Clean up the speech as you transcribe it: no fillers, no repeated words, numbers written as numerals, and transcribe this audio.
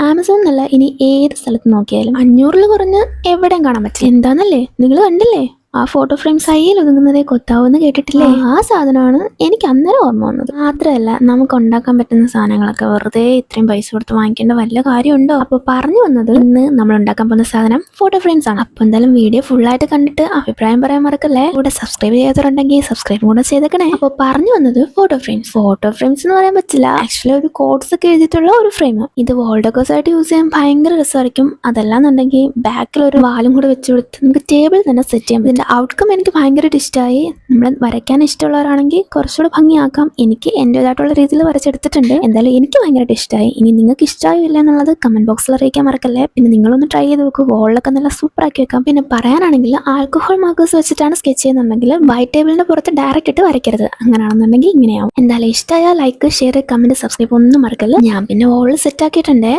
Amazon എന്നല്ല ഇനി ഏത് സ്ഥലത്ത് നോക്കിയാലും 500 കുറഞ്ഞ് എവിടെയും കാണാൻ പറ്റില്ല. എന്താന്നല്ലേ നിങ്ങൾ കണ്ടില്ലേ ആ ഫോട്ടോ ഫ്രെയിം കയ്യിൽ ഒതുങ്ങുന്നതേ കൊത്താവെന്ന് കേട്ടിട്ടില്ലേ? ആ സാധനമാണ് എനിക്ക് അന്നേരം ഓർമ്മ വന്നത്. മാത്രമല്ല നമുക്ക് ഉണ്ടാക്കാൻ പറ്റുന്ന സാധനങ്ങളൊക്കെ വെറുതെ ഇത്രയും പൈസ കൊടുത്ത് വാങ്ങിക്കേണ്ട വല്ല കാര്യമുണ്ടോ? അപ്പോൾ പറഞ്ഞു വന്നത് ഇന്ന് നമ്മൾ ഉണ്ടാക്കാൻ പോകുന്ന സാധനം ഫോട്ടോ ഫ്രെയിംസ് ആണ്. അപ്പോൾ എന്തായാലും വീഡിയോ ഫുള്ളായിട്ട് കണ്ടിട്ട് അഭിപ്രായം പറയാൻ മറക്കല്ലേ. കൂടെ സബ്സ്ക്രൈബ് ചെയ്യാത്തവരുണ്ടെങ്കിൽ സബ്സ്ക്രൈബ് കൂടെ ചെയ്തേക്കണേ. അപ്പോൾ പറഞ്ഞു വന്നത് ഫോട്ടോ ഫ്രെയിംസ് എന്ന് പറയാൻ പറ്റില്ല, ആക്ച്വലി ഒരു കോഡ്സ് ഒക്കെ എഴുതിയിട്ടുള്ള ഒരു ഫ്രെയിം. ഇത് വാൾ ഡെക്കോസ് ആയിട്ട് യൂസ് ചെയ്യാൻ ഭയങ്കര രസമായിരിക്കും. അതല്ലാന്നുണ്ടെങ്കിൽ ബാക്കിൽ ഒരു വാലും കൂടെ വെച്ച് കൊടുത്ത് നമുക്ക് ടേബിൾ തന്നെ സെറ്റ് ചെയ്യാൻ പറ്റും. ഔട്ട്കം എനിക്ക് ഭയങ്കരമായിട്ട് ഇഷ്ടമായി. നമ്മൾ വരയ്ക്കാൻ ഇഷ്ടമുള്ളവരാണെങ്കിൽ കുറച്ചുകൂടെ ഭംഗിയാക്കാം. എനിക്ക് എൻ്റെതായിട്ടുള്ള രീതിയിൽ വരച്ചെടുത്തിട്ടുണ്ട്. എന്തായാലും എനിക്ക് ഭയങ്കരമായിട്ട് ഇഷ്ടമായി. ഇനി നിങ്ങൾക്ക് ഇഷ്ടമായില്ല എന്നുള്ളത് കമന്റ് ബോക്സിൽ അറിയിക്കാൻ മറക്കല്ലേ. പിന്നെ നിങ്ങളൊന്ന് ട്രൈ ചെയ്ത് നോക്കൂ. വോളിലൊക്കെ നല്ല സൂപ്പർ ആക്കി വെക്കാം. പിന്നെ പറയാനാണെങ്കിൽ ആൽക്കഹോൾ മാർക്കേഴ്സ് വെച്ചിട്ടാണ് സ്കെച്ച് ചെയ്യുന്നുണ്ടെങ്കിൽ വൈറ്റ് ടേബിളിന്റെ പുറത്ത് ഡയറക്റ്റ് ഇട്ട് വരയ്ക്കരുത്. അങ്ങനെയാണെന്നുണ്ടെങ്കിൽ ഇങ്ങനെയാവും. എന്തായാലും ഇഷ്ടമായ ലൈക്ക്, ഷെയർ, കമന്റ്, സബ്സ്ക്രൈബ് ഒന്നും മറക്കല്ല. ഞാൻ പിന്നെ വോളിൽ സെറ്റ് ആക്കിയിട്ടുണ്ടേ.